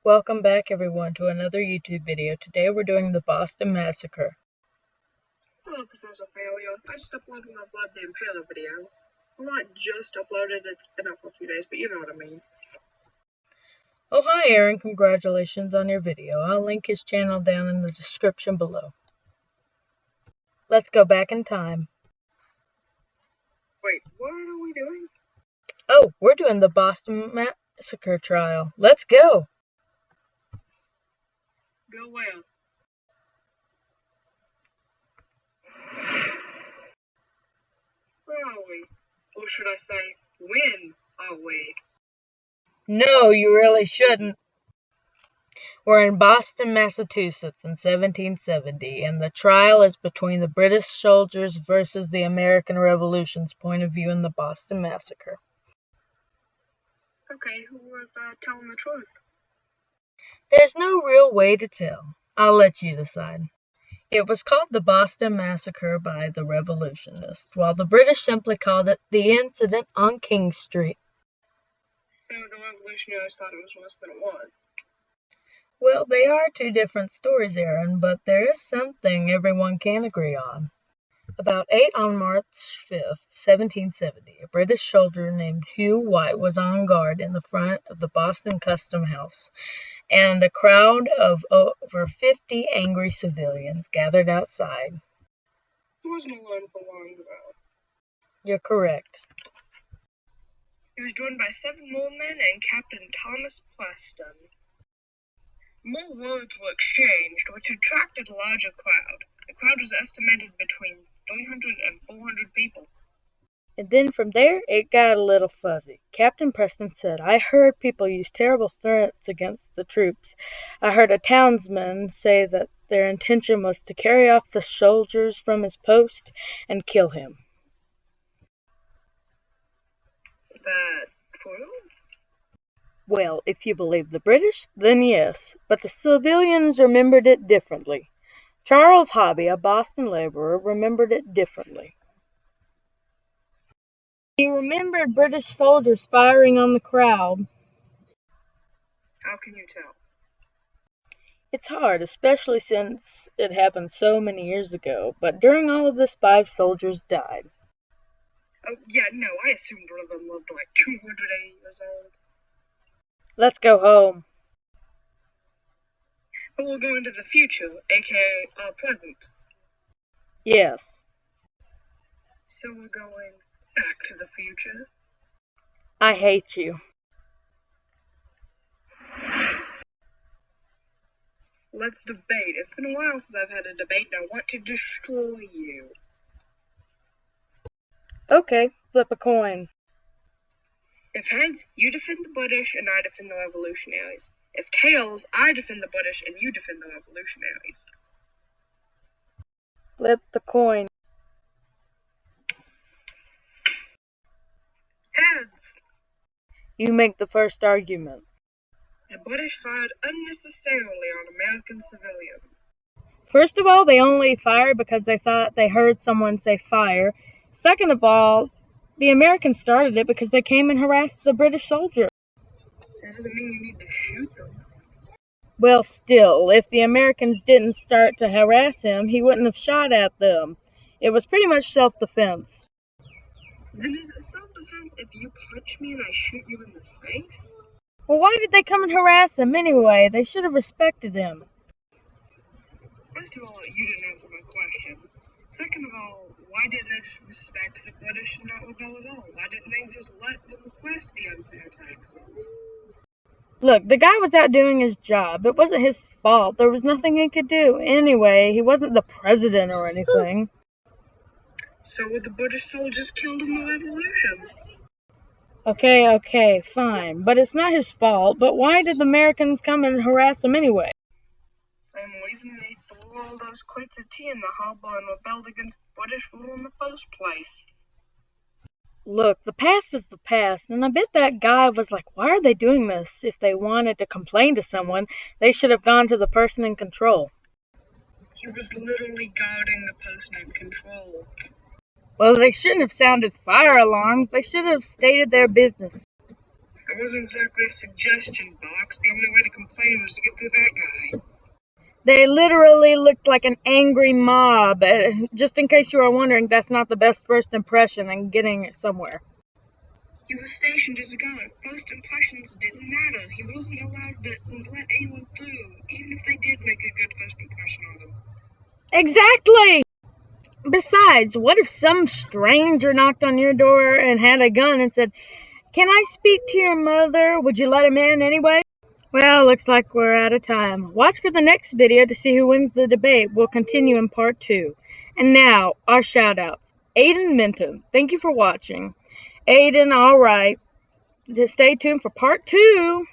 Welcome back everyone to another YouTube video. Today we're doing the Boston Massacre. Hello, Professor Failure. I just uploaded my Blood the Impaler video. Well, not just uploaded, it's been up for a few days, but you know what I mean. Oh hi Aaron, congratulations on your video. I'll link his channel down in the description below. Let's go back in time. Wait, what are we doing? Oh, we're doing the Boston Massacre trial. Let's go! Go where? Where are we? Or should I say, when are we? No, you really shouldn't. We're in Boston, Massachusetts in 1770, and the trial is between the British soldiers versus the American Revolution's point of view in the Boston Massacre. Okay, who was telling the truth? There's no real way to tell. I'll let you decide. It was called the Boston Massacre by the revolutionists, while the British simply called it the incident on King Street. So the revolutionaries thought it was worse than it was. Well, they are two different stories, Aaron, but there is something everyone can agree on. About 8 on March 5th, 1770, a British soldier named Hugh White was on guard in the front of the Boston Custom House, and a crowd of over 50 angry civilians gathered outside. He wasn't alone for long, though. You're correct. He was joined by 7 more men and Captain Thomas Preston. More words were exchanged, which attracted a larger crowd. The crowd was estimated between 300 and 400 people. And then from there, it got a little fuzzy. Captain Preston said, "I heard people use terrible threats against the troops. I heard a townsman say that their intention was to carry off the soldiers from his post and kill him." Is that true? Well, if you believe the British, then yes, but the civilians remembered it differently. Charles Hobby, a Boston laborer, remembered it differently. He remembered British soldiers firing on the crowd. How can you tell? It's hard, especially since it happened so many years ago, but during all of this 5 soldiers died. Oh, yeah, no, I assumed one of them lived like 280 years old. Let's go home. But we'll go into the future, aka our present. Yes. So we're going back to the future? I hate you. Let's debate. It's been a while since I've had a debate and I want to destroy you. Okay, flip a coin. If heads, you defend the British and I defend the revolutionaries. If tails, I defend the British and you defend the revolutionaries. Flip the coin. Heads! You make the first argument. The British fired unnecessarily on American civilians. First of all, they only fired because they thought they heard someone say fire. Second of all, the Americans started it because they came and harassed the British soldier. That doesn't mean you need to shoot them. Well, still, if the Americans didn't start to harass him, he wouldn't have shot at them. It was pretty much self-defense. Then is it self-defense if you punch me and I shoot you in the face? Well, why did they come and harass him anyway? They should have respected him. First of all, you didn't answer my question. Second of all, why didn't they just respect the British and not rebel at all? Why didn't they just let them request the unfair taxes? Look, the guy was out doing his job. It wasn't his fault. There was nothing he could do. Anyway, he wasn't the president or anything. So were the British soldiers killed in the Revolution? Okay, fine. But it's not his fault. But why did the Americans come and harass him anyway? Same reason they threw all those crates of tea in the harbor and rebelled against British rule in the first place. Look, the past is the past, and I bet that guy was like, why are they doing this? If they wanted to complain to someone, they should have gone to the person in control. He was literally guarding the person in control. Well, they shouldn't have sounded fire alarms. They should have stated their business. It wasn't exactly a suggestion box. The only way to complain was to get through that guy. They literally looked like an angry mob. Just in case you are wondering, that's not the best first impression in getting somewhere. He was stationed as a guard. First impressions didn't matter. He wasn't allowed to let anyone through, even if they did make a good first impression on him. Exactly! Besides, what if some stranger knocked on your door and had a gun and said, "Can I speak to your mother? Would you let him in anyway?" Well, looks like we're out of time. Watch for the next video to see who wins the debate. We'll continue in part 2. And now, our shout-outs. Aiden Minton, thank you for watching. Aiden, alright. Just stay tuned for part 2.